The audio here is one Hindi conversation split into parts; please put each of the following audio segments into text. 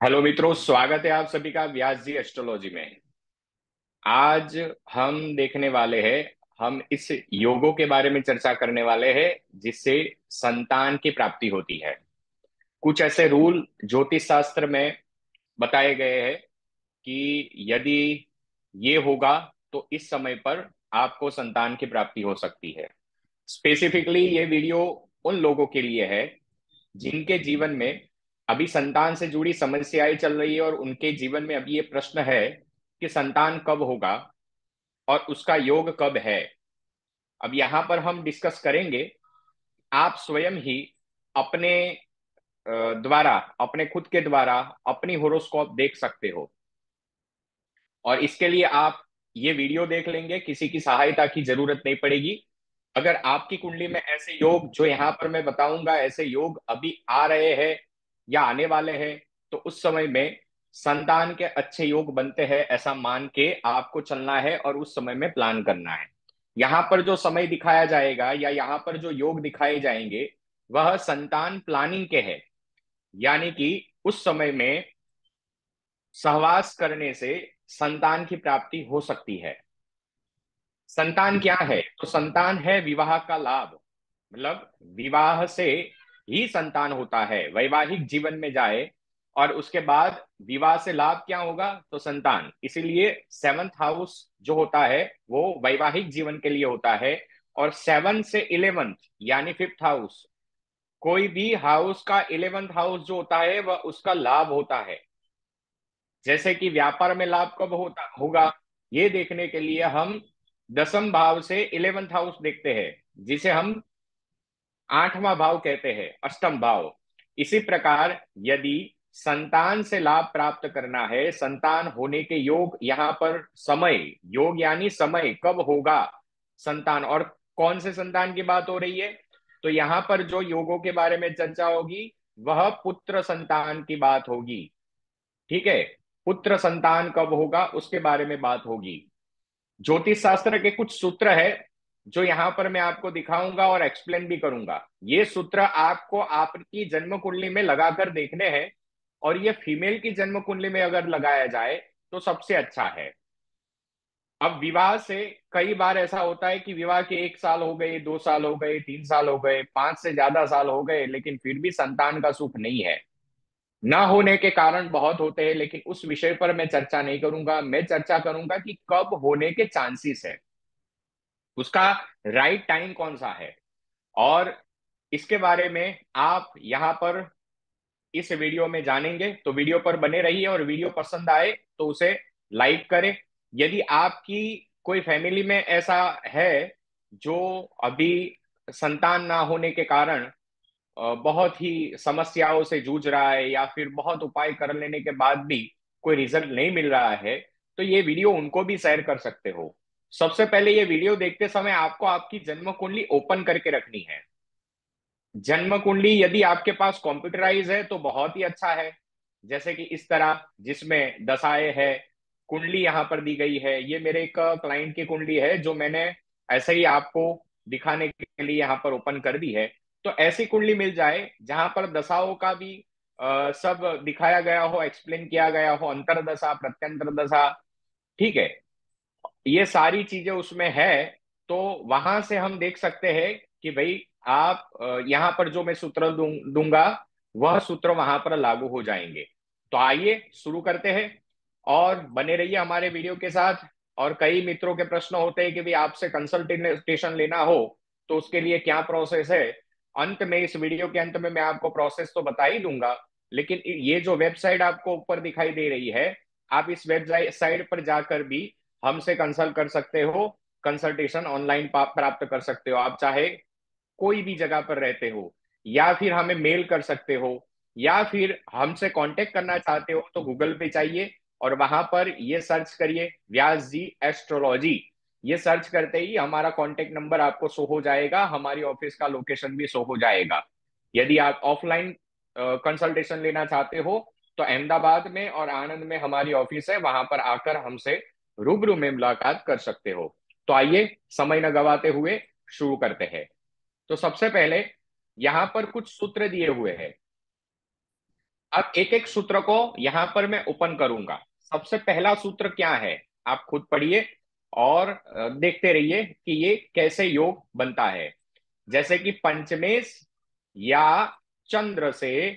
हेलो मित्रों, स्वागत है आप सभी का व्यास जी एस्ट्रोलॉजी में। आज हम देखने वाले हैं, हम इस योगों के बारे में चर्चा करने वाले हैं जिससे संतान की प्राप्ति होती है। कुछ ऐसे रूल ज्योतिष शास्त्र में बताए गए हैं कि यदि ये होगा तो इस समय पर आपको संतान की प्राप्ति हो सकती है। स्पेसिफिकली ये वीडियो उन लोगों के लिए है जिनके जीवन में अभी संतान से जुड़ी समस्याएं चल रही है और उनके जीवन में अभी ये प्रश्न है कि संतान कब होगा और उसका योग कब है। अब यहाँ पर हम डिस्कस करेंगे। आप स्वयं ही अपने द्वारा, अपने खुद के द्वारा अपनी होरोस्कोप देख सकते हो और इसके लिए आप ये वीडियो देख लेंगे, किसी की सहायता की जरूरत नहीं पड़ेगी। अगर आपकी कुंडली में ऐसे योग जो यहाँ पर मैं बताऊंगा, ऐसे योग अभी आ रहे हैं या आने वाले हैं, तो उस समय में संतान के अच्छे योग बनते हैं ऐसा मान के आपको चलना है और उस समय में प्लान करना है। यहाँ पर जो समय दिखाया जाएगा या यहाँ पर जो योग दिखाए जाएंगे वह संतान प्लानिंग के है। यानी कि उस समय में सहवास करने से संतान की प्राप्ति हो सकती है। संतान क्या है? तो संतान है विवाह का लाभ। मतलब विवाह से ही संतान होता है, वैवाहिक जीवन में जाए और उसके बाद विवाह से लाभ क्या होगा? तो संतान। इसीलिए सेवंथ हाउस जो होता है वो वैवाहिक जीवन के लिए होता है और सेवन से इलेवेंथ यानी फिफ्थ हाउस, कोई भी हाउस का इलेवेंथ हाउस जो होता है वह उसका लाभ होता है। जैसे कि व्यापार में लाभ कब होता होगा, ये देखने के लिए हम दसम भाव से इलेवेंथ हाउस देखते हैं, जिसे हम आठवां भाव कहते हैं, अष्टम भाव। इसी प्रकार यदि संतान से लाभ प्राप्त करना है, संतान होने के योग, यहाँ पर समय, योग यानी समय कब होगा संतान, और कौन से संतान की बात हो रही है? तो यहाँ पर जो योगों के बारे में चर्चा होगी वह पुत्र संतान की बात होगी। ठीक है, पुत्र संतान कब होगा उसके बारे में बात होगी। ज्योतिष शास्त्र के कुछ सूत्र है जो यहां पर मैं आपको दिखाऊंगा और एक्सप्लेन भी करूंगा। ये सूत्र आपको आपकी जन्म कुंडली में लगाकर देखने हैं और ये फीमेल की जन्म कुंडली में अगर लगाया जाए तो सबसे अच्छा है। अब विवाह से कई बार ऐसा होता है कि विवाह के 1 साल हो गए, 2 साल हो गए, 3 साल हो गए, 5 से ज्यादा साल हो गए, लेकिन फिर भी संतान का सुख नहीं है। ना होने के कारण बहुत होते हैं, लेकिन उस विषय पर मैं चर्चा नहीं करूंगा। मैं चर्चा करूंगा कि कब होने के चांसेस है, उसका राइट टाइम कौन सा है। और इसके बारे में आप यहाँ पर इस वीडियो में जानेंगे, तो वीडियो पर बने रहिए और वीडियो पसंद आए तो उसे लाइक करें। यदि आपकी कोई फैमिली में ऐसा है जो अभी संतान ना होने के कारण बहुत ही समस्याओं से जूझ रहा है या फिर बहुत उपाय कर लेने के बाद भी कोई रिजल्ट नहीं मिल रहा है, तो ये वीडियो उनको भी शेयर कर सकते हो। सबसे पहले ये वीडियो देखते समय आपको आपकी जन्म कुंडली ओपन करके रखनी है। जन्म कुंडली यदि आपके पास कंप्यूटराइज है तो बहुत ही अच्छा है, जैसे कि इस तरह जिसमें दशाएं है, कुंडली यहाँ पर दी गई है। ये मेरे एक क्लाइंट की कुंडली है जो मैंने ऐसे ही आपको दिखाने के लिए यहाँ पर ओपन कर दी है। तो ऐसी कुंडली मिल जाए जहां पर दशाओं का भी सब दिखाया गया हो, एक्सप्लेन किया गया हो, अंतरदशा, प्रत्यंतर दशा। ठीक है, ये सारी चीजें उसमें है। तो वहां से हम देख सकते हैं कि भाई आप यहाँ पर जो मैं सूत्र दूंगा वह सूत्र वहां पर लागू हो जाएंगे। तो आइए शुरू करते हैं और बने रहिए हमारे वीडियो के साथ। और कई मित्रों के प्रश्न होते हैं कि भाई आपसे कंसल्टेशन लेना हो तो उसके लिए क्या प्रोसेस है। अंत में, इस वीडियो के अंत में मैं आपको प्रोसेस तो बता ही दूंगा, लेकिन ये जो वेबसाइट आपको ऊपर दिखाई दे रही है, आप इस वेबसाइट पर जाकर भी हमसे कंसल्ट कर सकते हो। कंसल्टेशन ऑनलाइन प्राप्त कर सकते हो। आप चाहे कोई भी जगह पर रहते हो, या फिर हमें मेल कर सकते हो, या फिर हमसे कांटेक्ट करना चाहते हो तो गूगल पे चाहिए और वहां पर ये सर्च करिए व्यास जी एस्ट्रोलॉजी। ये सर्च करते ही हमारा कांटेक्ट नंबर आपको शो हो जाएगा, हमारी ऑफिस का लोकेशन भी शो हो जाएगा। यदि आप ऑफलाइन कंसल्टेशन लेना चाहते हो तो अहमदाबाद में और आनंद में हमारी ऑफिस है, वहां पर आकर हमसे रूबरू में मुलाकात कर सकते हो। तो आइए समय न गवाते हुए शुरू करते हैं। तो सबसे पहले यहां पर कुछ सूत्र दिए हुए हैं। अब एक एक सूत्र को यहां पर मैं ओपन करूंगा। सबसे पहला सूत्र क्या है, आप खुद पढ़िए और देखते रहिए कि ये कैसे योग बनता है। जैसे कि पंचमेश या चंद्र से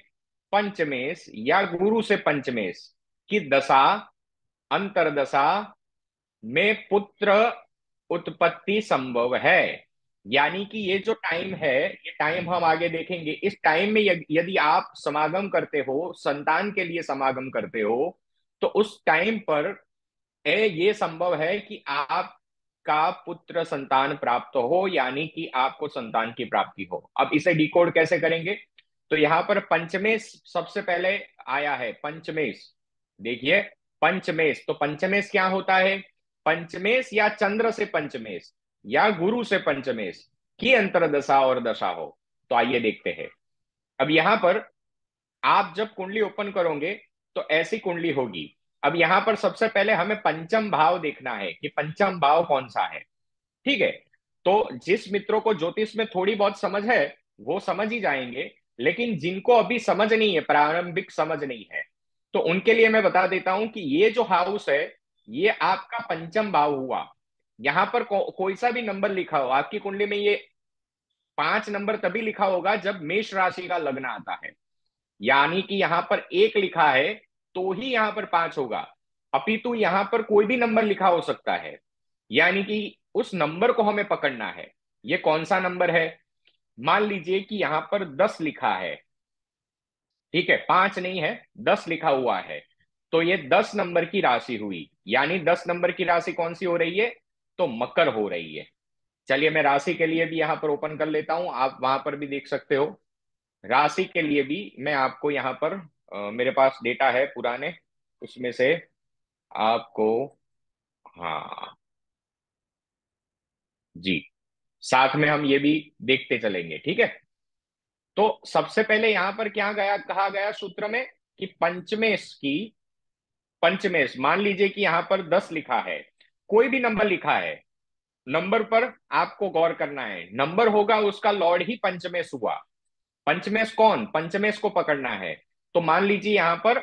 पंचमेश या गुरु से पंचमेश की दशा, अंतरदशा में पुत्र उत्पत्ति संभव है। यानी कि ये जो टाइम है, ये टाइम हम आगे देखेंगे। इस टाइम में यदि आप समागम करते हो, संतान के लिए समागम करते हो, तो उस टाइम पर ये संभव है कि आपका पुत्र संतान प्राप्त हो, यानी कि आपको संतान की प्राप्ति हो। अब इसे डिकोड कैसे करेंगे? तो यहां पर पंचमेश सबसे पहले आया है, पंचमेश। देखिए, पंचमेश, तो पंचमेश क्या होता है? पंचमेश या चंद्र से पंचमेश या गुरु से पंचमेश की अंतरदशा और दशा हो। तो आइए देखते हैं। अब यहां पर आप जब कुंडली ओपन करोगे तो ऐसी कुंडली होगी। अब यहां पर सबसे पहले हमें पंचम भाव देखना है कि पंचम भाव कौन सा है। ठीक है, तो जिस मित्रों को ज्योतिष में थोड़ी बहुत समझ है वो समझ ही जाएंगे, लेकिन जिनको अभी समझ नहीं है, प्रारंभिक समझ नहीं है, तो उनके लिए मैं बता देता हूं कि ये जो हाउस है, ये आपका पंचम भाव हुआ। यहां पर कोई सा भी नंबर लिखा हो आपकी कुंडली में, ये 5 नंबर तभी लिखा होगा जब मेष राशि का लग्न आता है। यानी कि यहां पर 1 लिखा है तो ही यहां पर 5 होगा, अपितु यहां पर कोई भी नंबर लिखा हो सकता है। यानी कि उस नंबर को हमें पकड़ना है। ये कौन सा नंबर है? मान लीजिए कि यहां पर 10 लिखा है। ठीक है, 5 नहीं है, 10 लिखा हुआ है। तो ये 10 नंबर की राशि हुई, यानी 10 नंबर की राशि कौन सी हो रही है? तो मकर हो रही है। चलिए, मैं राशि के लिए भी यहां पर ओपन कर लेता हूं, आप वहां पर भी देख सकते हो। राशि के लिए भी मैं आपको यहाँ पर मेरे पास डेटा है पुराने, उसमें से आपको, हाँ जी, साथ में हम ये भी देखते चलेंगे। ठीक है, तो सबसे पहले यहां पर क्या गया, कहा गया सूत्र में कि पंचमेश की, पंचमेश मान लीजिए कि यहां पर 10 लिखा है, कोई भी नंबर लिखा है, नंबर पर आपको गौर करना है। नंबर होगा उसका लॉर्ड ही पंचमेश हुआ। पंचमेश कौन? पंचमेश को पकड़ना है। तो मान लीजिए यहां पर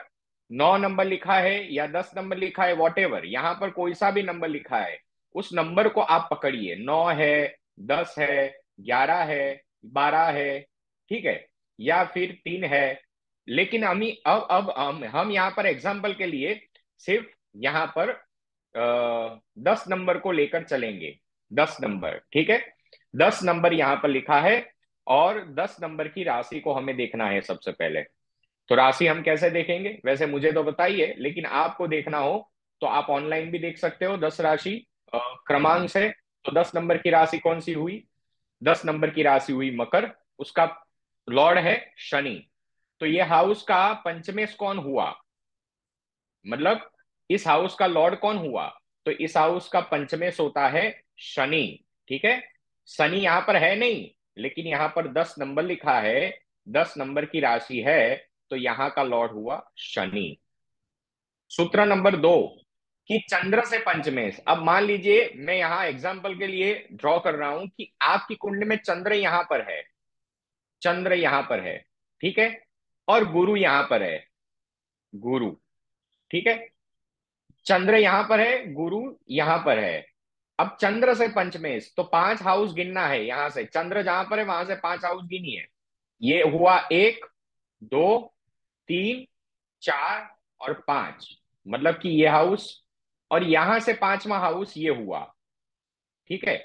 9 नंबर लिखा है या 10 नंबर लिखा है, वॉट एवर, यहां पर कोई सा भी नंबर लिखा है, उस नंबर को आप पकड़िए। 9 है, 10 है, 11 है, 12 है, ठीक है, या फिर 3 है। लेकिन अब हम यहाँ पर एग्जाम्पल के लिए सिर्फ यहाँ पर 10 नंबर को लेकर चलेंगे। 10 नंबर, ठीक है, 10 नंबर यहाँ पर लिखा है और 10 नंबर की राशि को हमें देखना है सबसे पहले। तो राशि हम कैसे देखेंगे? वैसे मुझे तो बताइए, लेकिन आपको देखना हो तो आप ऑनलाइन भी देख सकते हो। 10 राशि क्रमांक से, तो 10 नंबर की राशि कौन सी हुई? 10 नंबर की राशि हुई मकर, उसका लॉर्ड है शनि। तो ये हाउस का पंचमेश कौन हुआ? मतलब इस हाउस का लॉर्ड कौन हुआ? तो इस हाउस का पंचमेश होता है शनि। ठीक है, शनि यहां पर है नहीं, लेकिन यहां पर 10 नंबर लिखा है, 10 नंबर की राशि है, तो यहां का लॉर्ड हुआ शनि। सूत्र नंबर 2, कि चंद्र से पंचमेश। अब मान लीजिए मैं यहां एग्जाम्पल के लिए ड्रॉ कर रहा हूं कि आपकी कुंडली में चंद्र यहां पर है, चंद्र यहां पर है, ठीक है, और गुरु यहां पर है, गुरु, ठीक है, चंद्र यहां पर है, गुरु यहां पर है। अब चंद्र से पंचमेश, तो 5 हाउस गिनना है, यहां से चंद्र जहां पर है वहां से 5 हाउस गिनिए। ये हुआ 1, 2, 3, 4 और 5, मतलब कि ये हाउस, और यहां से 5वां हाउस ये हुआ। ठीक है,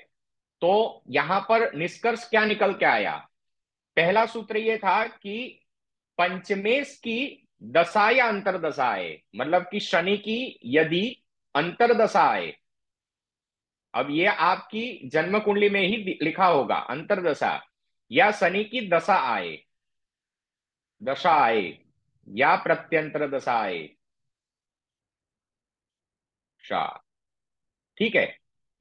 तो यहां पर निष्कर्ष क्या निकल के आया? पहला सूत्र ये था कि पंचमेश की दशा या अंतरदशा आए, मतलब कि शनि की यदि अंतरदशा आए। अब ये आपकी जन्म कुंडली में ही लिखा होगा अंतरदशा, या शनि की दशा आए, दशा आए, या प्रत्यंतर दशा आए, शा, ठीक है,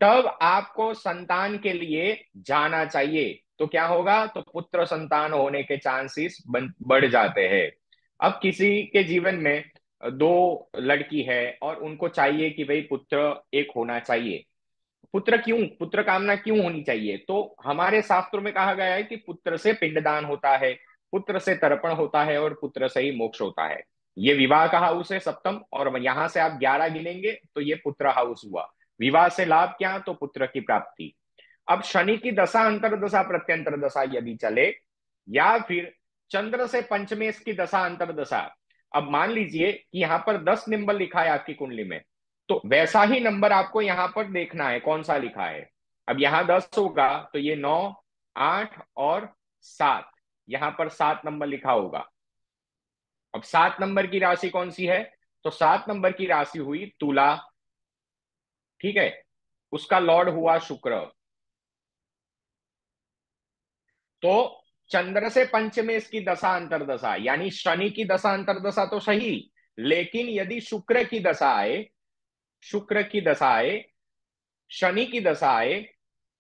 तब आपको संतान के लिए जाना चाहिए। तो क्या होगा? तो पुत्र संतान होने के चांसेस बढ़ जाते हैं। अब किसी के जीवन में 2 लड़की है और उनको चाहिए कि भाई पुत्र एक होना चाहिए। पुत्र क्यों, पुत्र कामना क्यों होनी चाहिए? तो हमारे शास्त्रों में कहा गया है कि पुत्र से पिंडदान होता है, पुत्र से तर्पण होता है और पुत्र से ही मोक्ष होता है। ये विवाह का हाउस है सप्तम, और यहां से आप 11 गिनेंगे तो ये पुत्र हाउस हुआ। विवाह से लाभ क्या, तो पुत्र की प्राप्ति। अब शनि की दशा अंतरदशा प्रत्यंतर दशा यदि चले, या फिर चंद्र से पंचमेश की दशा अंतरदशा। अब मान लीजिए कि यहां पर 10 नंबर लिखा है आपकी कुंडली में, तो वैसा ही नंबर आपको यहां पर देखना है कौन सा लिखा है। अब यहां 10 होगा तो ये 9, 8 और 7, यहां पर 7 नंबर लिखा होगा। अब 7 नंबर की राशि कौन सी है, तो 7 नंबर की राशि हुई तुला। ठीक है, उसका लॉर्ड हुआ शुक्र। तो चंद्र से पंचमेश की दशा अंतरदशा, यानी शनि की दशा अंतरदशा तो सही, लेकिन यदि शुक्र की दशा आए, शुक्र की दशा आए, शनि की दशा आए,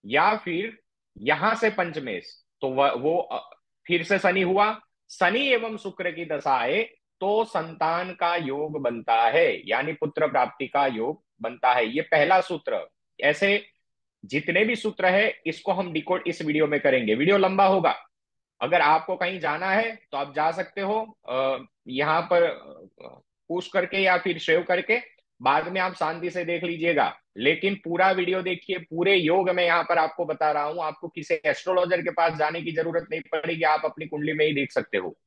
या फिर यहां से पंचमेश, तो फिर से शनि हुआ, शनि एवं शुक्र की दशा आए तो संतान का योग बनता है, यानी पुत्र प्राप्ति का योग बनता है। ये पहला सूत्र। ऐसे जितने भी सूत्र है इसको हम डिकोड इस वीडियो में करेंगे, वीडियो लंबा होगा। अगर आपको कहीं जाना है तो आप जा सकते हो, यहाँ पर पुश करके या फिर सेव करके, बाद में आप शांति से देख लीजिएगा। लेकिन पूरा वीडियो देखिए, पूरे योग में यहाँ पर आपको बता रहा हूं, आपको किसी एस्ट्रोलॉजर के पास जाने की जरूरत नहीं पड़ेगी, आप अपनी कुंडली में ही देख सकते हो।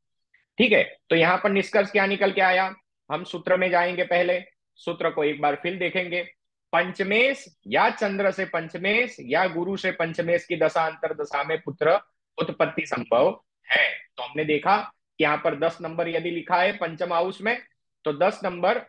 ठीक है, तो यहाँ पर निष्कर्ष क्या निकल के आया, हम सूत्र में जाएंगे। पहले सूत्र को एक बार फिर देखेंगे। पंचमेश या चंद्र से पंचमेश या गुरु से पंचमेश की दशा अंतर दशा में पुत्र उत्पत्ति संभव है। तो हमने देखा कि यहाँ पर 10 नंबर यदि लिखा है पंचम हाउस में, तो 10 नंबर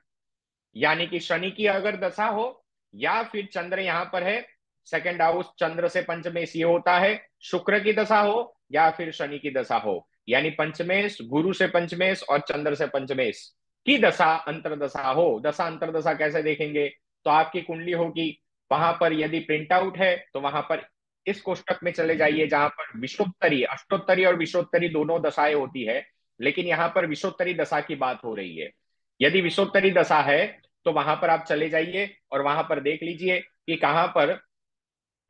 यानी कि शनि की अगर दशा हो, या फिर चंद्र यहां पर है, सेकंड हाउस चंद्र से पंचमेश ये होता है, शुक्र की दशा हो या फिर शनि की दशा हो, यानी पंचमेश, गुरु से पंचमेश और चंद्र से पंचमेश की दशा अंतरदशा हो। दशा अंतरदशा कैसे देखेंगे, तो आपकी कुंडली होगी, वहां पर यदि प्रिंट आउट है तो वहां पर इस कोष्टक में चले जाइए जहां पर विषोत्तरी, अष्टोत्तरी और विषोत्तरी दोनों दशाएं होती है, लेकिन यहाँ पर विषोत्तरी दशा की बात हो रही है। यदि विषोत्तरी दशा है तो वहां पर आप चले जाइए और वहां पर देख लीजिए कि कहां पर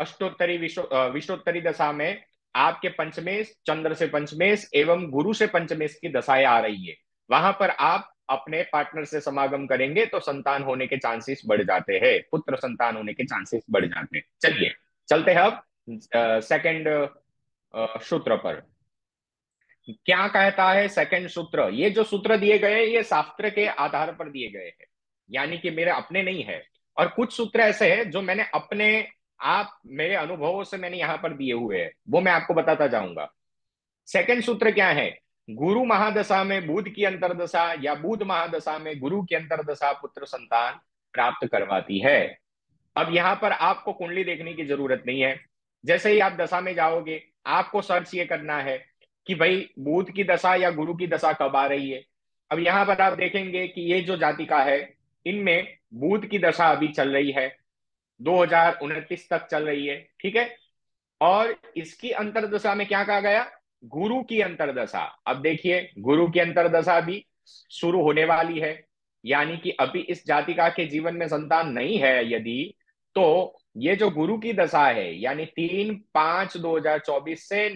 अष्टोत्तरी विषोत्तरी दशा में आपके पंचमेश, चंद्र से पंचमेश एवं गुरु से पंचमेश की दशाएं आ रही है। वहां पर आप अपने पार्टनर से समागम करेंगे तो संतान होने के चांसेस बढ़ जाते हैं, पुत्र संतान होने के चांसेस बढ़ जाते हैं। चलिए चलते हैं अब सेकंड सूत्र पर। क्या कहता है सेकंड सूत्र, ये जो सूत्र दिए गए हैं ये शास्त्र के आधार पर दिए गए हैं, यानी कि मेरे अपने नहीं है। और कुछ सूत्र ऐसे हैं जो मैंने अपने आप मेरे अनुभवों से मैंने यहां पर दिए हुए हैं, वो मैं आपको बताता जाऊंगा। सेकंड सूत्र क्या है, गुरु महादशा में बुध की अंतरदशा या बुध महादशा में गुरु की अंतरदशा पुत्र संतान प्राप्त करवाती है। अब यहां पर आपको कुंडली देखने की जरूरत नहीं है, जैसे ही आप दशा में जाओगे आपको सर्च ये करना है कि भाई बुध की दशा या गुरु की दशा कब आ रही है। अब यहां पर आप देखेंगे कि ये जो जातिका है इनमें बुध की दशा अभी चल रही है, 2029 तक चल रही है। ठीक है, और इसकी अंतरदशा में क्या कहा गया, गुरु की अंतरदशा। अब देखिए गुरु की अंतरदशा भी शुरू होने वाली है, यानी कि अभी इस जातिका के जीवन में संतान नहीं है यदि, तो ये जो गुरु की दशा है यानी 3-5-2024 से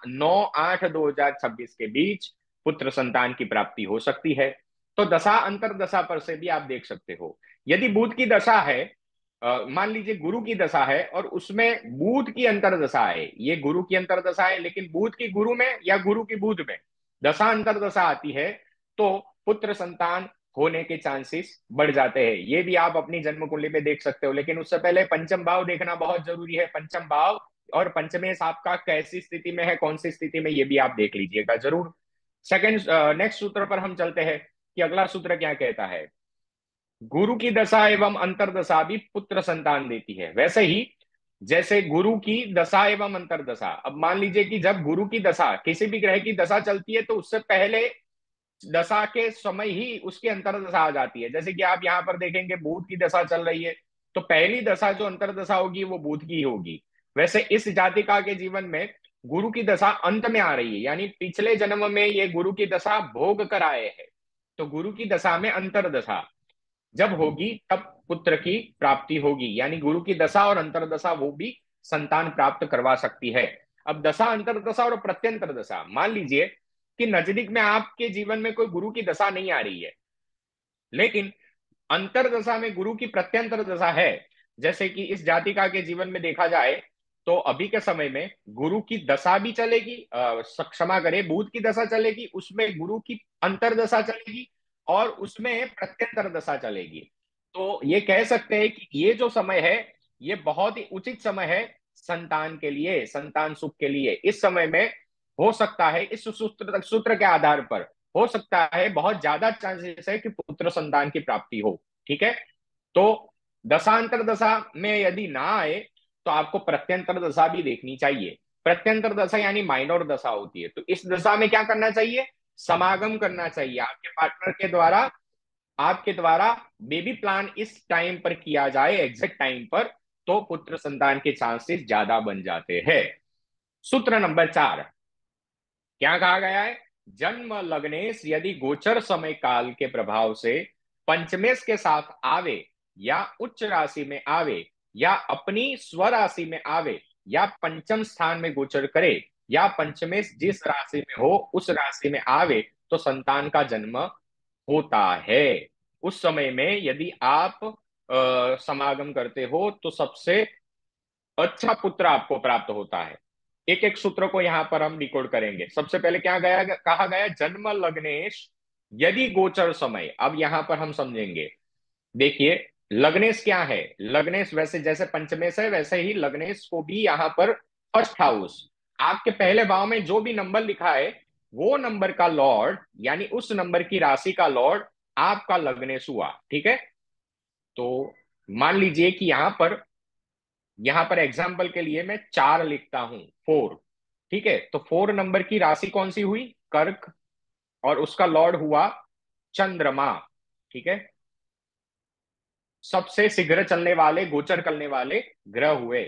9-8-2026 के बीच पुत्र संतान की प्राप्ति हो सकती है। तो दशा अंतरदशा पर से भी आप देख सकते हो। यदि बुध की दशा है, मान लीजिए गुरु की दशा है और उसमें बुध की अंतरदशा है, ये गुरु की अंतरदशा है लेकिन बुध की गुरु में या गुरु की बुध में दशा अंतरदशा आती है, तो पुत्र संतान होने के चांसेस बढ़ जाते हैं। ये भी आप अपनी जन्म कुंडली में देख सकते हो, लेकिन उससे पहले पंचम भाव देखना बहुत जरूरी है। पंचम भाव और पंचमेश आपका कैसी स्थिति में है, कौन सी स्थिति में, ये भी आप देख लीजिएगा जरूर। सेकंड नेक्स्ट सूत्र पर हम चलते हैं कि अगला सूत्र क्या कहता है। गुरु की दशा एवं अंतरदशा भी पुत्र संतान देती है, वैसे ही जैसे गुरु की दशा एवं अंतरदशा। अब मान लीजिए कि जब गुरु की दशा, किसी भी ग्रह की दशा चलती है तो उससे पहले दशा के समय ही उसकी अंतरदशा आ जाती है। जैसे कि आप यहाँ पर देखेंगे बुध की दशा चल रही है, तो पहली दशा जो अंतरदशा होगी वो बुध की होगी। वैसे इस जातिका के जीवन में गुरु की दशा अंत में आ रही है, यानी पिछले जन्म में ये गुरु की दशा भोग कर आए हैं, तो गुरु की दशा में अंतरदशा जब होगी तब पुत्र की प्राप्ति होगी, यानी गुरु की दशा और अंतरदशा वो भी संतान प्राप्त करवा सकती है। अब दशा अंतरदशा और प्रत्यंतर दशा, मान लीजिए कि नजदीक में आपके जीवन में कोई गुरु की दशा नहीं आ रही है, लेकिन अंतरदशा में गुरु की प्रत्यंतर दशा है। जैसे कि इस जातिका के जीवन में देखा जाए तो अभी के समय में गुरु की दशा भी चलेगी, क्षमा करे, बुध की दशा चलेगी, उसमें गुरु की अंतरदशा चलेगी और उसमें प्रत्यंतर दशा चलेगी। तो ये कह सकते हैं कि ये जो समय है ये बहुत ही उचित समय है संतान के लिए, संतान सुख के लिए। इस समय में हो सकता है, इस सूत्र सूत्र के आधार पर हो सकता है, बहुत ज्यादा चांसेस है कि पुत्र संतान की प्राप्ति हो। ठीक है, तो दशांतर दशा में यदि ना आए तो आपको प्रत्यंतर दशा भी देखनी चाहिए। प्रत्यंतर दशा यानी माइनर दशा होती है, तो इस दशा में क्या करना चाहिए, समागम करना चाहिए आपके पार्टनर के द्वारा, आपके द्वारा बेबी प्लान इस टाइम पर किया जाए, एग्जैक्ट टाइम पर, तो पुत्र संतान के चांसेस ज्यादा बन जाते हैं। सूत्र नंबर 4 क्या कहा गया है, जन्म लग्नेश यदि गोचर समय काल के प्रभाव से पंचमेश के साथ आवे या उच्च राशि में आवे या अपनी स्वराशि में आवे या पंचम स्थान में गोचर करे या पंचमेश जिस राशि में हो उस राशि में आवे तो संतान का जन्म होता है। उस समय में यदि आप समागम करते हो तो सबसे अच्छा पुत्र आपको प्राप्त होता है। एक एक सूत्र को यहां पर हम डिकोड करेंगे। सबसे पहले क्या गया, कहा गया जन्म लग्नेश यदि गोचर समय। अब यहां पर हम समझेंगे, देखिए लग्नेश क्या है, लग्नेश वैसे जैसे पंचमेश है वैसे ही लग्नेश को भी यहां पर फर्स्ट हाउस, आपके पहले भाव में जो भी नंबर लिखा है वो नंबर का लॉर्ड यानी उस नंबर की राशि का लॉर्ड आपका लग्नेश हुआ। ठीक है, तो मान लीजिए कि यहां पर एग्जाम्पल के लिए मैं 4 लिखता हूं, 4। ठीक है, तो 4 नंबर की राशि कौन सी हुई, कर्क, और उसका लॉर्ड हुआ चंद्रमा। ठीक है, सबसे शीघ्र चलने वाले, गोचर करने वाले ग्रह हुए।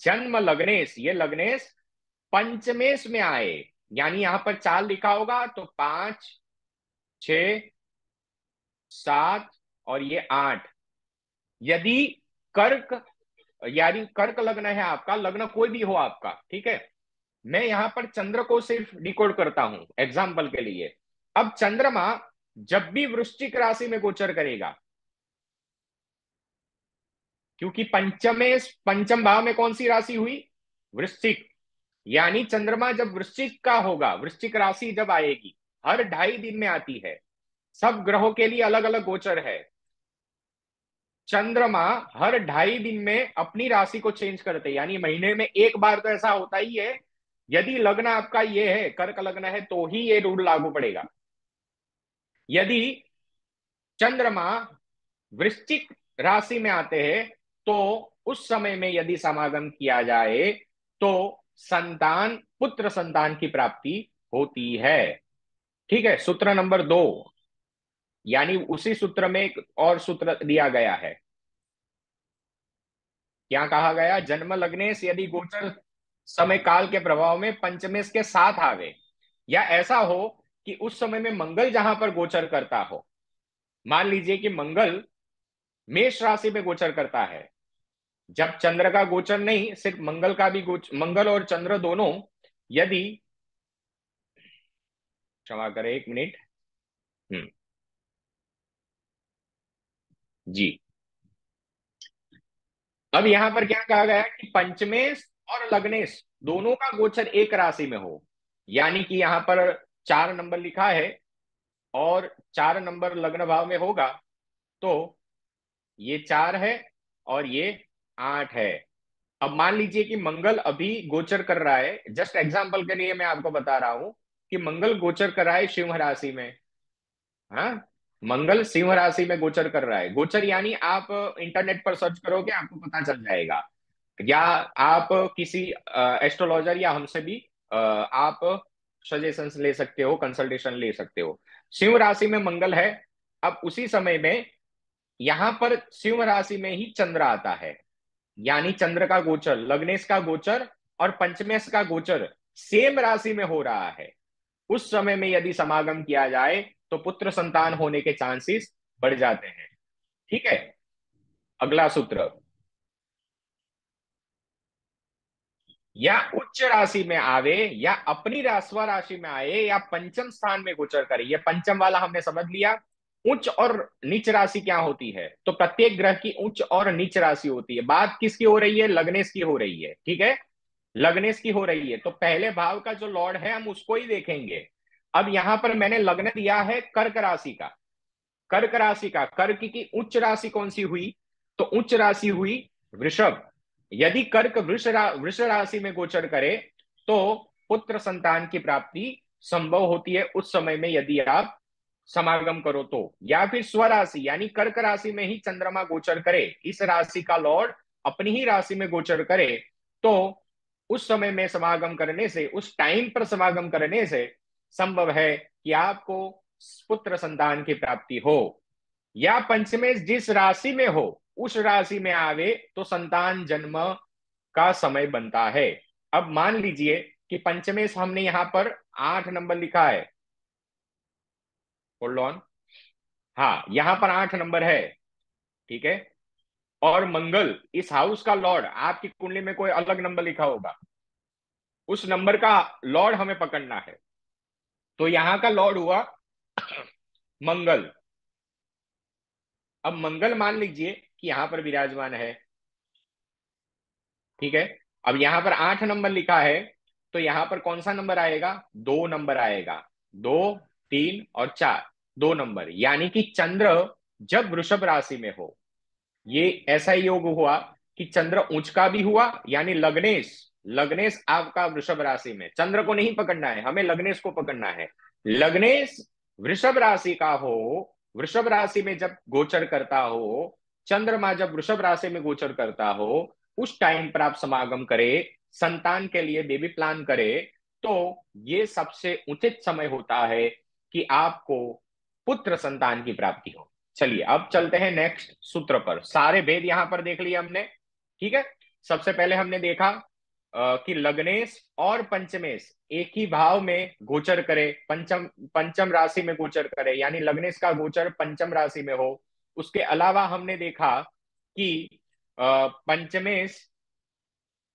जन्म लग्नेश, ये लग्नेश पंचमेश में आए, यानी यहां पर 4 लिखा होगा तो 5, 6, 7 और ये 8। यदि कर्क, यानी कर्क लग्न है आपका, लग्न कोई भी हो आपका, ठीक है, मैं यहां पर चंद्र को सिर्फ डिकोड करता हूं एग्जाम्पल के लिए। अब चंद्रमा जब भी वृश्चिक राशि में गोचर करेगा, क्योंकि पंचम भाव में कौन सी राशि हुई, वृश्चिक, यानी चंद्रमा जब वृश्चिक का होगा, वृश्चिक राशि जब आएगी, हर 2.5 दिन में आती है, सब ग्रहों के लिए अलग अलग गोचर है। चंद्रमा हर 2.5 दिन में अपनी राशि को चेंज करते हैं, यानी महीने में एक बार तो ऐसा होता ही है। यदि लग्न आपका ये है, कर्क लग्न है, तो ही ये रूल लागू पड़ेगा। यदि चंद्रमा वृश्चिक राशि में आते हैं तो उस समय में यदि समागम किया जाए तो संतान, पुत्र संतान की प्राप्ति होती है। ठीक है, सूत्र नंबर 2, यानी उसी सूत्र में एक और सूत्र दिया गया है। क्या कहा गया, जन्म लग्नेश यदि गोचर समय काल के प्रभाव में पंचमेश के साथ आवे, या ऐसा हो कि उस समय में मंगल जहां पर गोचर करता हो, मान लीजिए कि मंगल मेष राशि में गोचर करता है, जब चंद्र का गोचर नहीं, सिर्फ मंगल का भी गोचर, मंगल और चंद्र दोनों यदि, क्षमा करें 1 मिनट। हम्म, जी, अब यहां पर क्या कहा गया है कि पंचमेश और लग्नेश दोनों का गोचर एक राशि में हो, यानी कि यहां पर 4 नंबर लिखा है और 4 नंबर लग्न भाव में होगा, तो ये 4 है और ये 8 है। अब मान लीजिए कि मंगल अभी गोचर कर रहा है, जस्ट एग्जांपल के लिए मैं आपको बता रहा हूं कि मंगल गोचर कर रहा है सिंह राशि में। हाँ, मंगल सिंह राशि में गोचर कर रहा है, गोचर यानी आप इंटरनेट पर सर्च करोगे आपको पता चल जाएगा, या आप किसी एस्ट्रोलॉजर या हमसे भी आप सजेशंस ले सकते हो, कंसल्टेशन ले सकते हो। सिंह राशि में मंगल है, अब उसी समय में यहां पर सिंह राशि में ही चंद्र आता है, यानी चंद्र का गोचर, लग्नेश का गोचर और पंचमेश का गोचर सेम राशि में हो रहा है। उस समय में यदि समागम किया जाए तो पुत्र संतान होने के चांसेस बढ़ जाते हैं। ठीक है, अगला सूत्र, या उच्च राशि में आवे, या अपनी रास्वा राशि में आए, या पंचम स्थान में गोचर करे। ये पंचम वाला हमने समझ लिया। उच्च और नीच राशि क्या होती है, तो प्रत्येक ग्रह की उच्च और नीच राशि होती है। बात किसकी हो रही है, लग्नेश की हो रही है, ठीक है, लग्नेश की हो रही है। तो पहले भाव का जो लॉर्ड है हम उसको ही देखेंगे। अब यहां पर मैंने लग्न दिया है कर्क राशि का, कर्क राशि का, कर्क की उच्च राशि कौन सी हुई, तो उच्च राशि हुई वृषभ। यदि कर्क वृष राशि में गोचर करे तो पुत्र संतान की प्राप्ति संभव होती है उस समय में, यदि आप समागम करो तो। या फिर स्वराशि यानी कर्क राशि में ही चंद्रमा गोचर करे, इस राशि का लॉर्ड अपनी ही राशि में गोचर करे, तो उस समय में समागम करने से, उस टाइम पर समागम करने से संभव है कि आपको पुत्र संतान की प्राप्ति हो। या पंचमेश जिस राशि में हो उस राशि में आवे तो संतान जन्म का समय बनता है। अब मान लीजिए कि पंचमेश हमने यहां पर 8 नंबर लिखा है, होल्ड ऑन, हाँ यहां पर 8 नंबर है, ठीक है। और मंगल इस हाउस का लॉर्ड, आपकी कुंडली में कोई अलग नंबर लिखा होगा, उस नंबर का लॉर्ड हमें पकड़ना है। तो यहां का लॉर्ड हुआ मंगल। अब मंगल मान लीजिए कि यहां पर विराजमान है, ठीक है। अब यहां पर 8 नंबर लिखा है, तो यहां पर कौन सा नंबर आएगा, 2 नंबर आएगा। 2, 3 और 4, 2 नंबर, यानी कि चंद्र जब वृषभ राशि में हो, ये ऐसा योग हुआ कि चंद्र उच्च का भी हुआ, यानी लग्नेश, लग्नेश आपका वृषभ राशि में, चंद्र को नहीं पकड़ना है हमें, लग्नेश को पकड़ना है। लग्नेश वृषभ राशि का हो, वृषभ राशि में जब गोचर करता हो, चंद्रमा जब वृषभ राशि में गोचर करता हो, उस टाइम पर आप समागम करें, संतान के लिए बेबी प्लान करें, तो ये सबसे उचित समय होता है कि आपको पुत्र संतान की प्राप्ति हो। चलिए अब चलते हैं नेक्स्ट सूत्र पर। सारे भेद यहां पर देख लिए हमने, ठीक है। सबसे पहले हमने देखा कि लग्नेश और पंचमेश एक ही भाव में गोचर करे, पंचम पंचम राशि में गोचर करे, यानी लग्नेश का गोचर पंचम राशि में हो। उसके अलावा हमने देखा कि पंचमेश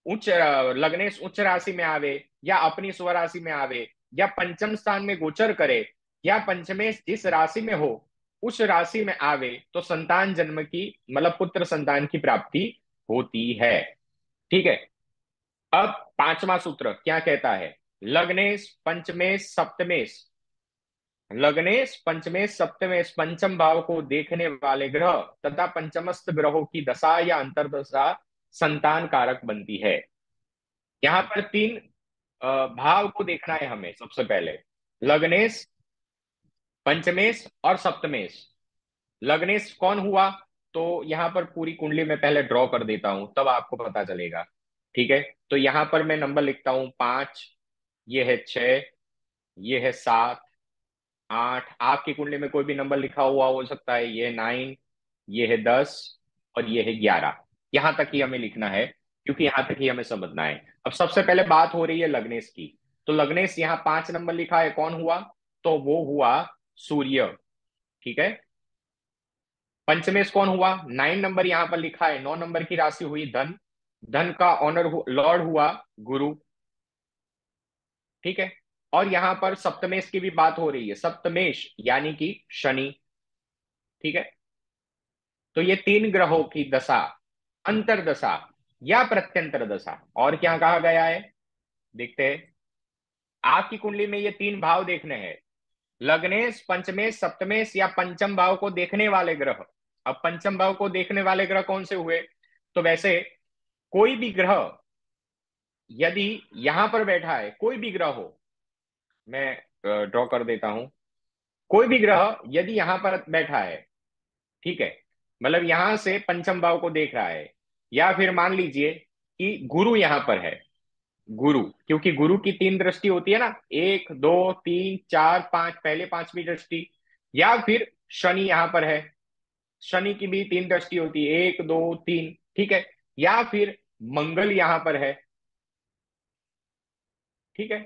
उच्च लग्नेश उच्च राशि में आवे, या अपनी स्वराशि में आवे, या पंचम स्थान में गोचर करे, या पंचमेश जिस राशि में हो उस राशि में आवे तो संतान जन्म की, मतलब पुत्र संतान की प्राप्ति होती है, ठीक है। अब पांचवा सूत्र क्या कहता है, लग्नेश पंचमेश सप्तमेश, लग्नेश पंचमेश सप्तमेश पंचम भाव को देखने वाले ग्रह तथा पंचमस्त ग्रहों की दशा या अंतर्दशा संतान कारक बनती है। यहाँ पर 3 भाव को देखना है हमें सबसे पहले, लग्नेश पंचमेश और सप्तमेश। लग्नेश कौन हुआ, तो यहां पर पूरी कुंडली में पहले ड्रॉ कर देता हूं तब आपको पता चलेगा, ठीक है। तो यहां पर मैं नंबर लिखता हूं 5, ये है 6, ये है 7, 8, आपकी कुंडली में कोई भी नंबर लिखा हुआ हो सकता है, ये है 9, ये है 10 और ये है 11। यहां तक ही हमें लिखना है, क्योंकि यहां तक ही हमें समझना है। अब सबसे पहले बात हो रही है लग्नेश की, तो लग्नेश यहाँ 5 नंबर लिखा है, कौन हुआ, तो वो हुआ सूर्य, ठीक है। पंचमेश कौन हुआ, 9 नंबर यहाँ पर लिखा है, 9 नंबर की राशि हुई धन, धन का ऑनर लॉर्ड हुआ गुरु, ठीक है। और यहां पर सप्तमेश की भी बात हो रही है, सप्तमेश यानी कि शनि, ठीक है। तो ये 3 ग्रहों की दशा, अंतरदशा या प्रत्यंतर दशा, और क्या कहा गया है, देखते हैं। आपकी कुंडली में ये 3 भाव देखने हैं, लग्नेश पंचमेश सप्तमेश, या पंचम भाव को देखने वाले ग्रह। अब पंचम भाव को देखने वाले ग्रह कौन से हुए, तो वैसे कोई भी ग्रह यदि यहां पर बैठा है, कोई भी ग्रह हो, मैं ड्रॉ कर देता हूं, कोई भी ग्रह यदि यहां पर बैठा है, ठीक है, मतलब यहां से पंचम भाव को देख रहा है, या फिर मान लीजिए कि गुरु यहां पर है, गुरु, क्योंकि गुरु की 3 दृष्टि होती है ना, 1, 2, 3, 4, 5, पहले 5वीं दृष्टि, या फिर शनि यहां पर है, शनि की भी 3 दृष्टि होती है, 1, 2, 3, ठीक है, या फिर मंगल यहां पर है, ठीक है,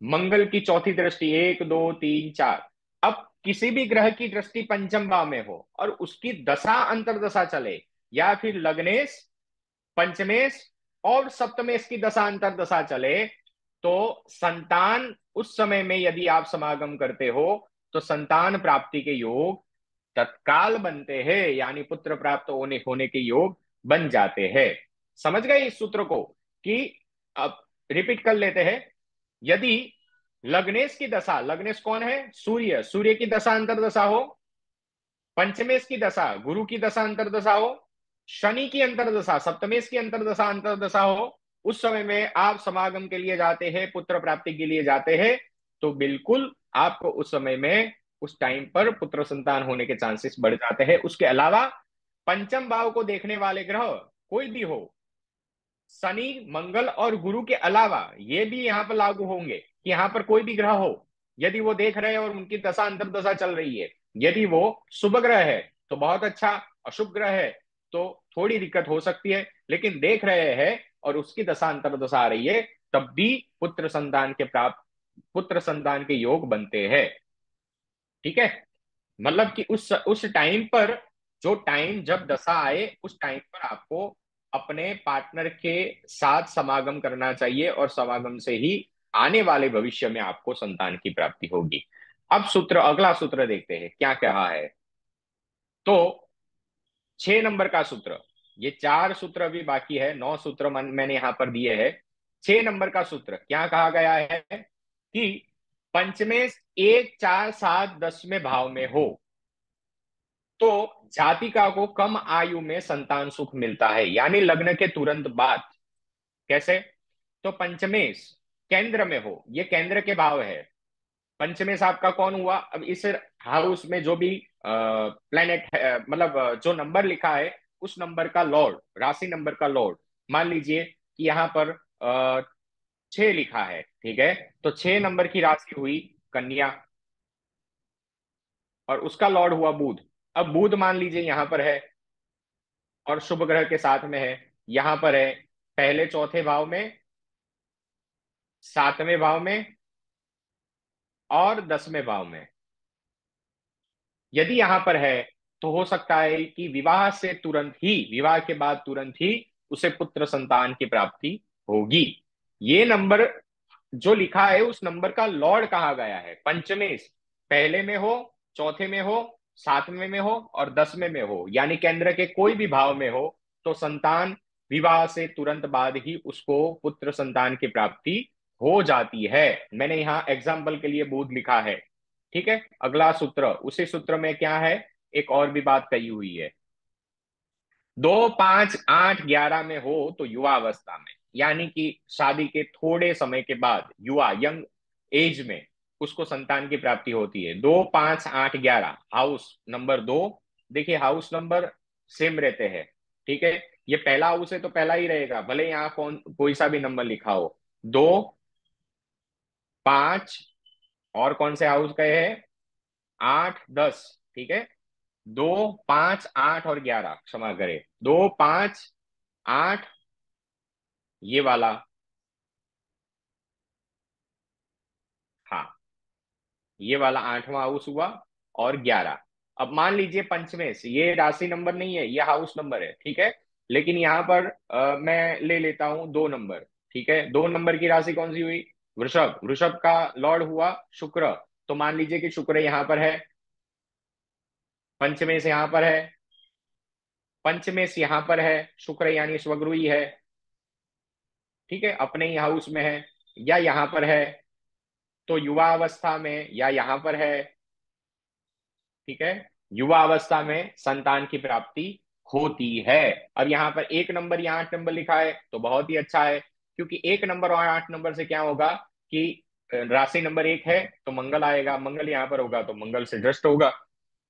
मंगल की चौथी दृष्टि, 1, 2, 3, 4। अब किसी भी ग्रह की दृष्टि पंचम भाव में हो और उसकी दशा अंतरदशा चले, या फिर लग्नेश पंचमेश और सप्तमेश की दशा अंतर दशा चले, तो संतान उस समय में यदि आप समागम करते हो तो संतान प्राप्ति के योग तत्काल बनते हैं, यानी पुत्र प्राप्त होने होने के योग बन जाते हैं। समझ गए इस सूत्र को? कि अब रिपीट कर लेते हैं। यदि लग्नेश की दशा, लग्नेश कौन है? सूर्य, सूर्य की दशा अंतर दशा हो, पंचमेश की दशा गुरु की दशा अंतरदशा हो, शनि की अंतरदशा सप्तमेश की अंतरदशा अंतरदशा हो, उस समय में आप समागम के लिए जाते हैं, पुत्र प्राप्ति के लिए जाते हैं, तो बिल्कुल आपको उस समय में उस टाइम पर पुत्र संतान होने के चांसेस बढ़ जाते हैं। उसके अलावा पंचम भाव को देखने वाले ग्रह कोई भी हो, शनि मंगल और गुरु के अलावा ये भी यहाँ पर लागू होंगे कि यहाँ पर कोई भी ग्रह हो, यदि वो देख रहे हैं और उनकी दशा अंतर्दशा चल रही है, यदि वो शुभ ग्रह है तो बहुत अच्छा, अशुभ ग्रह है तो थोड़ी दिक्कत हो सकती है, लेकिन देख रहे हैं और उसकी दशा अंतर्दशा आ रही है, तब भी पुत्र संतान के योग बनते हैं। ठीक है? मतलब कि उस टाइम पर, जो टाइम जब दशा आए उस टाइम पर आपको अपने पार्टनर के साथ समागम करना चाहिए, और समागम से ही आने वाले भविष्य में आपको संतान की प्राप्ति होगी। अब सूत्र, अगला सूत्र देखते हैं क्या कहा है। तो 6 नंबर का सूत्र, ये 4 सूत्र अभी बाकी है, 9 सूत्र मैंने यहां पर दिए हैं। 6 नंबर का सूत्र क्या कहा गया है कि पंचमेश 1 4 7 10वें भाव में हो तो जातिका को कम आयु में संतान सुख मिलता है, यानी लग्न के तुरंत बाद। कैसे? तो पंचमेश केंद्र में हो, ये केंद्र के भाव है। पंचमेश आपका कौन हुआ? अब इस हाउस में जो भी प्लेनेट है, मतलब जो नंबर लिखा है उस नंबर का लॉर्ड, राशि नंबर का लॉर्ड, मान लीजिए कि यहाँ पर 6 लिखा है, ठीक है? तो 6 नंबर की राशि हुई कन्या, और उसका लॉर्ड हुआ बुध। अब बुध मान लीजिए यहाँ पर है और शुभ ग्रह के साथ में है, यहां पर है पहले चौथे भाव में, 7वें भाव में और 10वें भाव में। यदि यहां पर है तो हो सकता है कि विवाह से तुरंत ही, विवाह के बाद तुरंत ही उसे पुत्र संतान की प्राप्ति होगी। ये नंबर जो लिखा है उस नंबर का लॉर्ड कहा गया है पंचमेश, पहले में हो, चौथे में हो, 7वें में हो और 10वें में हो, यानी केंद्र के कोई भी भाव में हो, तो संतान विवाह से तुरंत बाद ही उसको पुत्र संतान की प्राप्ति हो जाती है। मैंने यहाँ एग्जाम्पल के लिए बुध लिखा है। ठीक है? अगला सूत्र, उसी सूत्र में क्या है, एक और भी बात कही हुई है। 2 5 8 11 में हो तो युवा अवस्था में, यानी कि शादी के थोड़े समय के बाद, युवा यंग एज में उसको संतान की प्राप्ति होती है। 2 5 8 11 हाउस नंबर 2, देखिए हाउस नंबर सेम रहते हैं। ठीक है? ये पहला हाउस है तो पहला ही रहेगा, भले यहाँ कौन कोई सा भी नंबर लिखा हो। 2 5, और कौन से हाउस गए हैं, 8 10। ठीक है? 2 5 8 और 11, क्षमा करें, 2 5 8, ये वाला, हाँ, ये वाला 8वां हाउस हुआ, और 11। अब मान लीजिए पंचमेश, ये राशि नंबर नहीं है, ये हाउस नंबर है। ठीक है? लेकिन यहाँ पर मैं ले लेता हूं 2 नंबर। ठीक है? 2 नंबर की राशि कौन सी हुई? वृषभ, वृषभ का लॉर्ड हुआ शुक्र, तो मान लीजिए कि शुक्र यहाँ पर है, पंचमेश यहाँ पर है, पंचमेश यहाँ पर है, शुक्र यानी स्वगुरु ही है। ठीक है? अपने ही हाउस में है, या यहाँ पर है तो युवा अवस्था में, या यहाँ पर है। ठीक है? युवा अवस्था में संतान की प्राप्ति होती है। अब यहाँ पर 1 नंबर या 8 नंबर लिखा है तो बहुत ही अच्छा है, क्योंकि 1 नंबर और 8 नंबर से क्या होगा कि राशि नंबर 1 है तो मंगल आएगा, मंगल यहाँ पर होगा तो मंगल से दृष्ट होगा,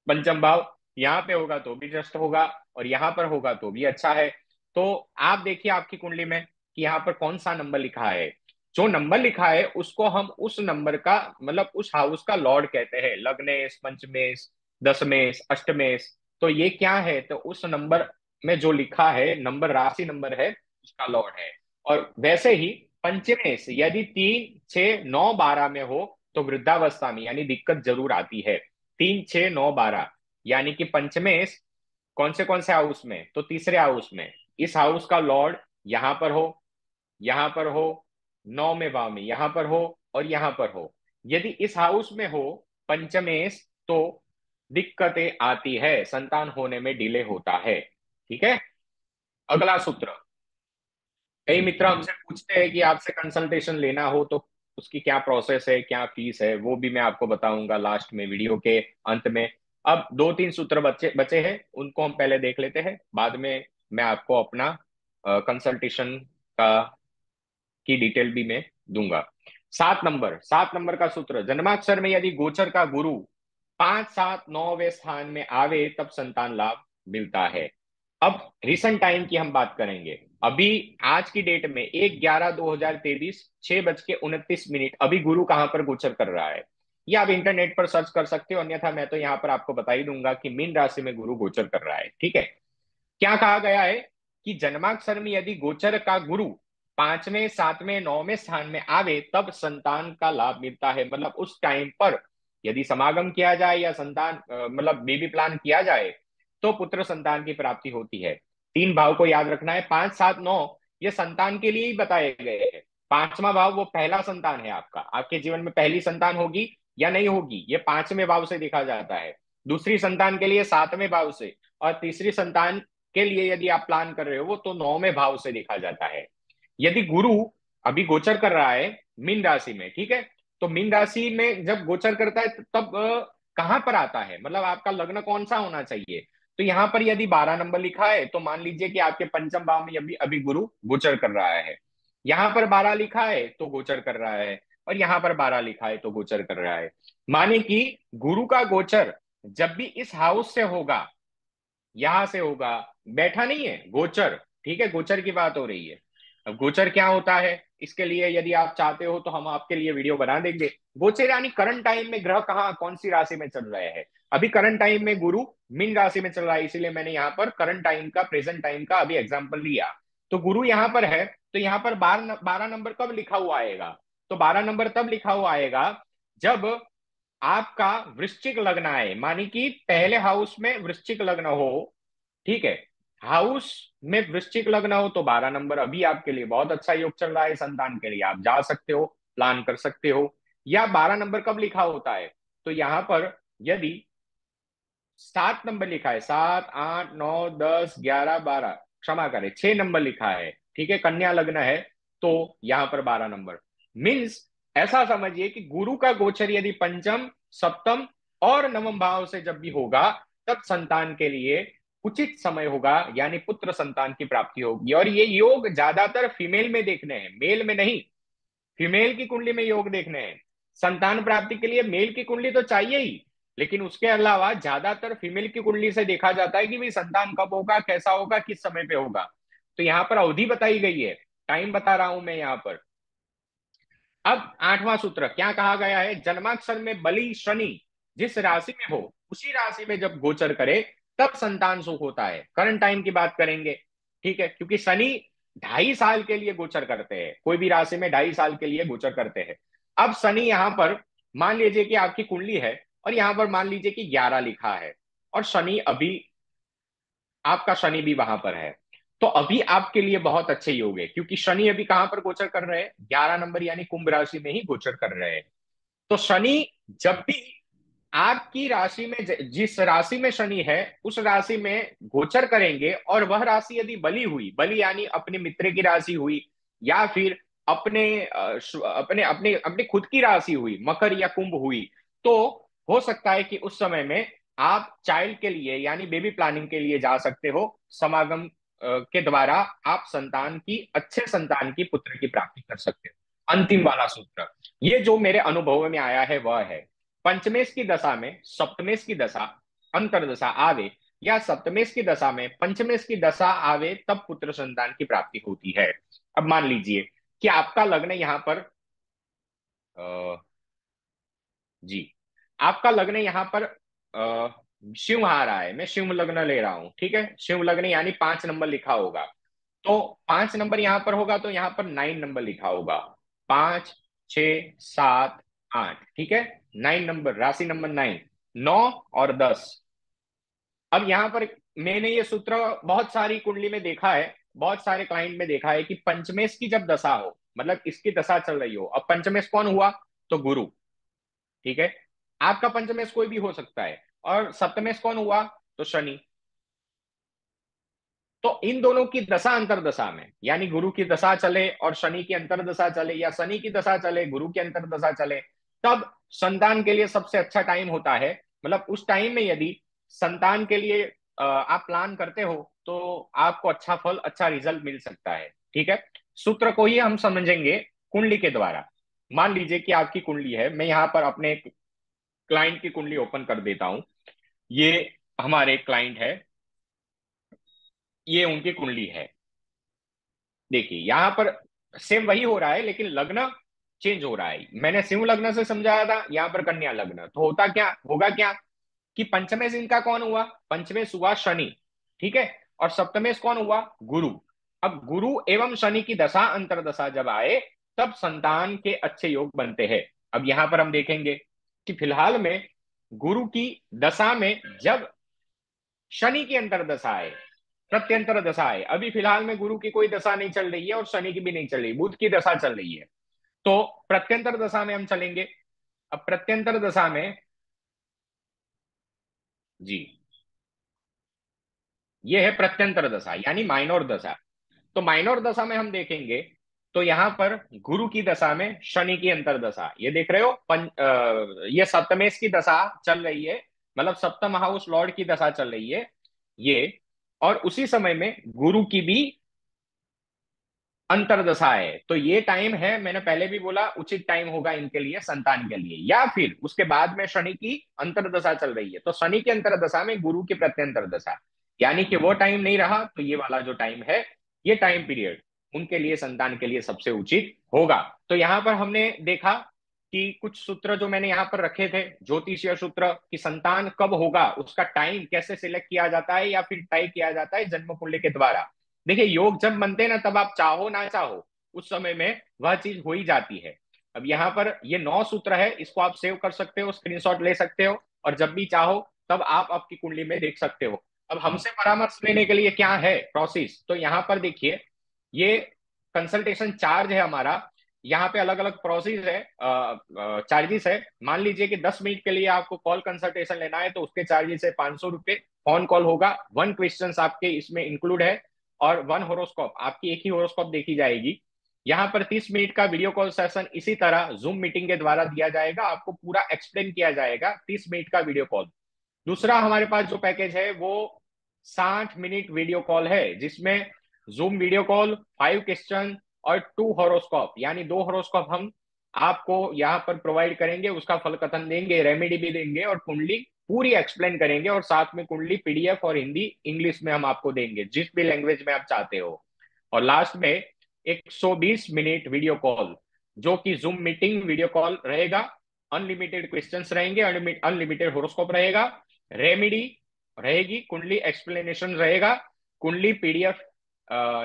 पंचम भाव यहाँ पे होगा तो भी दृष्ट होगा, और यहाँ पर होगा तो भी अच्छा है। तो आप देखिए आपकी कुंडली में कि यहाँ पर कौन सा नंबर लिखा है। जो नंबर लिखा है उसको हम उस नंबर का, मतलब उस हाउस का लॉर्ड कहते हैं, लग्नेश, पंचमेश, दशमेश, अष्टमेश। तो ये क्या है, तो उस नंबर में जो लिखा है नंबर, राशि नंबर है, उसका लॉर्ड है। और वैसे ही पंचमेश यदि 3 6 9 12 में हो तो वृद्धावस्था में, यानी दिक्कत जरूर आती है। 3 6 9 12, यानी कि पंचमेश कौन से हाउस में, तो तीसरे हाउस में, इस हाउस का लॉर्ड यहां पर हो यहां पर हो, 9वें भाव में यहां पर हो, और यहां पर हो, यदि इस हाउस में हो पंचमेश, तो दिक्कतें आती है, संतान होने में डिले होता है। ठीक है। अगला सूत्र, कई मित्र हमसे पूछते हैं कि आपसे कंसल्टेशन लेना हो तो उसकी क्या प्रोसेस है, क्या फीस है, वो भी मैं आपको बताऊंगा लास्ट में, वीडियो के अंत में। अब दो तीन सूत्र बचे बचे हैं, उनको हम पहले देख लेते हैं, बाद में मैं आपको अपना कंसल्टेशन का की डिटेल भी मैं दूंगा। 7 नंबर का सूत्र, जन्माक्षर में यदि गोचर का गुरु 5, 7, 9वें स्थान में आवे तब संतान लाभ मिलता है। अब रिसेंट टाइम की हम बात करेंगे, अभी आज की डेट में 1/11/2023 6:29 अभी गुरु कहां पर गोचर कर रहा है, या आप इंटरनेट पर सर्च कर सकते हो, अन्यथा मैं तो यहां पर आपको बता ही दूंगा कि मीन राशि में गुरु गोचर कर रहा है। ठीक है। क्या कहा गया है कि जन्माक्षर में यदि गोचर का गुरु 5वें, 7वें, 9वें स्थान में आवे तब संतान का लाभ मिलता है, मतलब उस टाइम पर यदि समागम किया जाए या संतान मतलब बेबी प्लान किया जाए तो पुत्र संतान की प्राप्ति होती है। 3 भाव को याद रखना है, 5, 7, 9 ये संतान के लिए ही बताए गए हैं। 5वां भाव वो पहला संतान है आपका, आपके जीवन में पहली संतान होगी या नहीं होगी, ये 5वें भाव से देखा जाता है। दूसरी संतान के लिए 7वें भाव से, और तीसरी संतान के लिए यदि आप प्लान कर रहे हो तो 9वें भाव से देखा जाता है। यदि गुरु अभी गोचर कर रहा है मीन राशि में, ठीक है, तो मीन राशि में जब गोचर करता है तब कहां पर आता है, मतलब आपका लग्न कौन सा होना चाहिए। तो यहां पर यदि 12 नंबर लिखा है तो मान लीजिए कि आपके पंचम भाव में अभी अभी गुरु गोचर कर रहा है। यहां पर 12 लिखा है तो गोचर कर रहा है, और यहां पर 12 लिखा है तो गोचर कर रहा है। माने कि गुरु का गोचर जब भी इस हाउस से होगा, यहां से होगा, बैठा नहीं है, गोचर। ठीक है, गोचर की बात हो रही है। अब गोचर क्या होता है, इसके लिए यदि आप चाहते हो तो हम आपके लिए वीडियो बना देंगे। गोचर यानी करंट टाइम में ग्रह कहाँ कौन सी राशि में चल रहे हैं। अभी करंट टाइम में गुरु मीन राशि में चल रहा है, इसीलिए मैंने यहाँ पर करंट टाइम का, प्रेजेंट टाइम का अभी एग्जाम्पल लिया। तो गुरु यहाँ पर है, तो यहाँ पर 12 नंबर कब लिखा हुआ आएगा, तो 12 नंबर तब लिखा हुआ आएगा जब आपका वृश्चिक लग्न आए, मानी कि पहले हाउस में वृश्चिक लग्न हो। ठीक है, हाउस में वृश्चिक लग्न हो तो 12 नंबर अभी आपके लिए बहुत अच्छा योग चल रहा है, संतान के लिए आप जा सकते हो, प्लान कर सकते हो। या 12 नंबर कब लिखा होता है, तो यहां पर यदि 7 नंबर लिखा है, 7, 8, 9, 10, 11, 12, क्षमा करें 6 नंबर लिखा है, ठीक है, कन्या लग्न है, तो यहां पर 12 नंबर मीन्स, ऐसा समझिए कि गुरु का गोचर यदि पंचम, सप्तम और नवम भाव से जब भी होगा तब संतान के लिए उचित समय होगा, यानी पुत्र संतान की प्राप्ति होगी। और ये योग ज्यादातर फीमेल में देखने हैं, मेल में नहीं। फीमेल की कुंडली में योग देखने हैं। संतान प्राप्ति के लिए मेल की कुंडली तो चाहिए ही, लेकिन उसके अलावा ज्यादातर फीमेल की कुंडली से देखा जाता है कि भाई संतान कब होगा, कैसा होगा, किस समय पे होगा। तो यहाँ पर अवधि बताई गई है, टाइम बता रहा हूं मैं यहाँ पर। अब 8वां सूत्र क्या कहा गया है, जन्माक्षर में बलि शनि जिस राशि में हो उसी राशि में जब गोचर करे तब संतान सुख होता है। करंट टाइम की बात करेंगे, ठीक है, क्योंकि शनि 2.5 साल के लिए गोचर करते हैं, कोई भी राशि में 2.5 साल के लिए गोचर करते हैं। अब शनि यहां पर मान लीजिए कि आपकी कुंडली है, और यहां पर मान लीजिए कि 11 लिखा है, और शनि अभी, आपका शनि भी वहां पर है, तो अभी आपके लिए बहुत अच्छे योग है, क्योंकि शनि अभी कहां पर गोचर कर रहे हैं, 11 नंबर यानी कुंभ राशि में ही गोचर कर रहे हैं। तो शनि जब भी आपकी राशि में, जिस राशि में शनि है उस राशि में गोचर करेंगे, और वह राशि यदि बली हुई, बली यानी अपने मित्र की राशि हुई, या फिर अपने अपने अपने अपनी खुद की राशि हुई, मकर या कुंभ हुई, तो हो सकता है कि उस समय में आप चाइल्ड के लिए यानी बेबी प्लानिंग के लिए जा सकते हो। समागम के द्वारा आप संतान की, अच्छे संतान की, पुत्र की प्राप्ति कर सकते हो। अंतिम वाला सूत्र, ये जो मेरे अनुभव में आया है वह है, पंचमेश की दशा में सप्तमेश की दशा अंतरदशा आवे, या सप्तमेश की दशा में पंचमेश की दशा आवे तब पुत्र संतान की प्राप्ति होती है। अब मान लीजिए कि आपका लग्न यहां पर जी, आपका लग्न यहाँ पर शिव आ रहा है, मैं शिव लग्न ले रहा हूं, ठीक है, शिव लग्न यानी 5 नंबर लिखा होगा, तो 5 नंबर यहां पर होगा तो यहाँ पर 9 नंबर लिखा होगा, 5, 6, 7, 8, ठीक है, 9 नंबर, राशि नंबर 9, 9 और 10। अब यहाँ पर मैंने ये सूत्र बहुत सारी कुंडली में देखा है, बहुत सारे क्लाइंट में देखा है कि पंचमेश की जब दशा हो, मतलब इसकी दशा चल रही हो, अब पंचमेश कौन हुआ? तो गुरु। ठीक है, आपका पंचमेश कोई भी हो सकता है। और सप्तमेश कौन हुआ? तो शनि। तो इन दोनों की दशा अंतरदशा में, यानी गुरु की दशा चले और शनि की अंतरदशा चले, या शनि की दशा चले गुरु की अंतरदशा चले, तब संतान के लिए सबसे अच्छा टाइम होता है। मतलब उस टाइम में यदि संतान के लिए आप प्लान करते हो तो आपको अच्छा फल, अच्छा रिजल्ट मिल सकता है। ठीक है, सूत्र को ही हम समझेंगे कुंडली के द्वारा। मान लीजिए कि आपकी कुंडली है, मैं यहाँ पर अपने क्लाइंट की कुंडली ओपन कर देता हूं। ये हमारे क्लाइंट है, ये उनकी कुंडली है। देखिए यहाँ पर सेम वही हो रहा है, लेकिन लग्न चेंज हो रहा है। मैंने सिंह लग्न से समझाया था, यहाँ पर कन्या लग्न। तो होता क्या होगा, क्या कि पंचमेश इनका कौन हुआ? पंचमेश हुआ शनि। ठीक है, और सप्तमेश कौन हुआ? गुरु। अब गुरु एवं शनि की दशा अंतरदशा जब आए, तब संतान के अच्छे योग बनते हैं। अब यहां पर हम देखेंगे कि फिलहाल में गुरु की दशा में जब शनि की अंतरदशा है, प्रत्यंतर दशा है, अभी फिलहाल में गुरु की कोई दशा नहीं चल रही है और शनि की भी नहीं चल रही, बुध की दशा चल रही है। तो प्रत्यंतर दशा में हम चलेंगे। अब प्रत्यंतर दशा में, जी, ये है प्रत्यंतर दशा यानी माइनर दशा। तो माइनर दशा में हम देखेंगे तो यहां पर गुरु की दशा में शनि की अंतरदशा, ये देख रहे हो ये सप्तमेश की दशा चल रही है, मतलब सप्तम हाउस लॉर्ड की दशा चल रही है ये। और उसी समय में गुरु की भी अंतरदशा है। तो ये टाइम है, मैंने पहले भी बोला, उचित टाइम होगा इनके लिए, संतान के लिए। या फिर उसके बाद में शनि की अंतरदशा चल रही है, तो शनि की अंतरदशा में गुरु की प्रत्यंतर दशा, यानी कि वो टाइम नहीं रहा तो ये वाला जो टाइम है, ये टाइम पीरियड उनके लिए, संतान के लिए सबसे उचित होगा। तो यहां पर हमने देखा कि कुछ सूत्र जो मैंने यहाँ पर रखे थे, ज्योतिषीय सूत्र, कि संतान कब होगा, उसका टाइम कैसे सिलेक्ट किया जाता है या फिर तय किया जाता है जन्म कुंडली के द्वारा। देखिए, योग जब बनते हैं ना, तब आप चाहो ना चाहो उस समय में वह चीज हो ही जाती है। अब यहाँ पर ये 9 सूत्र है, इसको आप सेव कर सकते हो, स्क्रीनशॉट ले सकते हो, और जब भी चाहो तब आप आपकी कुंडली में देख सकते हो। अब हमसे परामर्श लेने के लिए क्या है प्रोसेस, तो यहाँ पर देखिए, ये कंसल्टेशन चार्ज है हमारा। यहाँ पे अलग अलग प्रोसेस है, चार्जेस है। मान लीजिए कि 10 मिनट के लिए आपको कॉल कंसल्टेशन लेना है, तो उसके चार्जेस है 500 रुपये। फोन कॉल होगा, 1 क्वेश्चन आपके इसमें इंक्लूड है, और 1 हॉरोस्कोप, आपकी एक ही हॉरोस्कोप देखी जाएगी। यहाँ पर 30 मिनट का वीडियो कॉल सेशन इसी तरह जूम मीटिंग के द्वारा दिया जाएगा, आपको पूरा एक्सप्लेन किया जाएगा, 30 मिनट का वीडियो कॉल। दूसरा हमारे पास जो पैकेज है वो 60 मिनट वीडियो कॉल है, जिसमें जूम वीडियो कॉल, 5 क्वेश्चन और 2 हॉरोस्कोप, यानी 2 हॉरोस्कोप हम आपको यहाँ पर प्रोवाइड करेंगे, उसका फल कथन देंगे, रेमेडी भी देंगे, और कुंडली पूरी एक्सप्लेन करेंगे, और साथ में कुंडली पीडीएफ और हिंदी इंग्लिश में हम आपको देंगे, जिस भी लैंग्वेज में आप चाहते हो। और लास्ट में 120 मिनट वीडियो कॉल, जो कि जूम मीटिंग वीडियो कॉल रहेगा, अनलिमिटेड क्वेश्चंस रहेंगे, अनलिमिटेड होरोस्कोप रहेगा, रेमेडी रहेगी, कुंडली एक्सप्लेनेशन रहेगा, कुंडली पीडीएफ,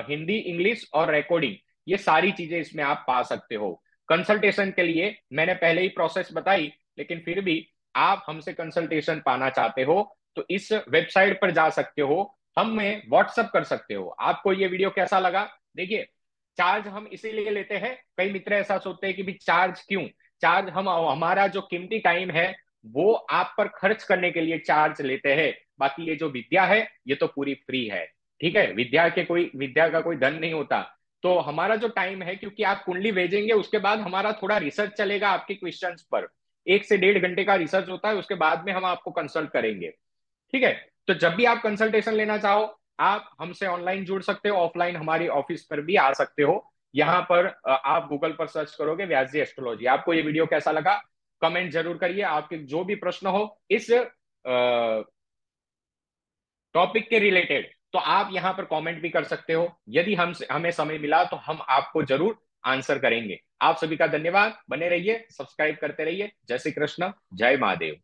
हिंदी इंग्लिश और रिकॉर्डिंग, ये सारी चीजें इसमें आप पा सकते हो। कंसल्टेशन के लिए मैंने पहले ही प्रोसेस बताई, लेकिन फिर भी आप हमसे कंसल्टेशन पाना चाहते हो तो इस वेबसाइट पर जा सकते हो, हमें व्हाट्सअप कर सकते हो। आपको ये वीडियो कैसा लगा? देखिए, चार्ज हम इसीलिए लेते हैं, कई मित्र ऐसा सोचते हैं कि भी चार्ज क्यों? चार्ज हम, हमारा जो कीमती टाइम है वो आप पर खर्च करने के लिए चार्ज लेते हैं। बाकी ये जो विद्या है ये तो पूरी फ्री है। ठीक है, विद्या का कोई धन नहीं होता। तो हमारा जो टाइम है, क्योंकि आप कुंडली भेजेंगे उसके बाद हमारा थोड़ा रिसर्च चलेगा आपके क्वेश्चंस पर, 1 से 1.5 घंटे का रिसर्च होता है, उसके बाद में हम आपको कंसल्ट करेंगे। ठीक है, तो जब भी आप कंसल्टेशन लेना चाहो, आप हमसे ऑनलाइन जुड़ सकते हो, ऑफलाइन हमारी ऑफिस पर भी आ सकते हो। यहाँ पर आप गूगल पर सर्च करोगे व्यास जी एस्ट्रोलॉजी। आपको ये वीडियो कैसा लगा कमेंट जरूर करिए, आपके जो भी प्रश्न हो इस टॉपिक के रिलेटेड, तो आप यहाँ पर कमेंट भी कर सकते हो। यदि हमें समय मिला तो हम आपको जरूर आंसर करेंगे। आप सभी का धन्यवाद, बने रहिए, सब्सक्राइब करते रहिए। जय श्री कृष्ण, जय महादेव।